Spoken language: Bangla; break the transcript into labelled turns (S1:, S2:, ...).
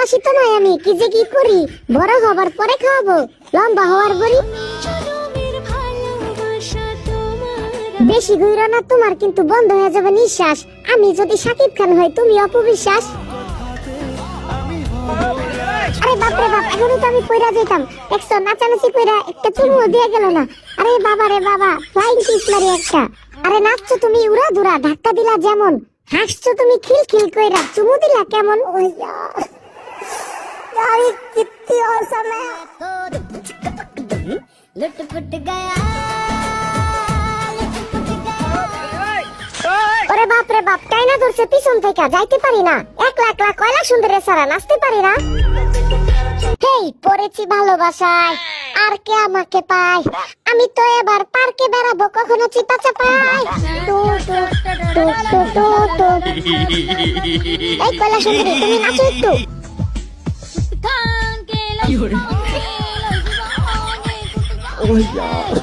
S1: ভালোবাসি তো নয় আমি, কি যে কি করি, বড় হবার পরে খাওয়াবো, লম্বা হওয়ার পরই। বেশি ঘুরো না, তোমার কিন্তু বন্ধ হয়ে যাবে নিঃশ্বাস। আমি যদি শাকিব খান হই, তুমি অপবিশ্বাস। আরে বাপরে বাপ, এখনই তো আমি পয়রা যেতাম। দেখছো নাচানাচি কইরা একটা চুমু দিয়ে গেল না। আরে বাবা রে বাবা, ফ্লাইং কিস মারি একটা। আরে নাচছো তুমি উড়া ধুরা, ধাক্কা দিলা যেমন, হাসছো তুমি খিলখিল কইরা, চুমু দিলা কেমন। ওই यार कितनी औसम है। लुटपुट गया ওরে বাপ রে বাপ, টাইনা ধরছে পিছন থেকে, যাইতে পারি না। একলা একলা কয়লা সুন্দরে সারা নাচতে পারি না। হেই পড়েছি ভালোবাসায়, আর কে আমাকে পায়। আমি তো এবার পার্কে বেড়াবো, কখনো চিপা চাপাই। টু টু টু টু টু টু। এই কয়লা সুন্দরী, তুমি নাচো একটু।
S2: Oh, yeah.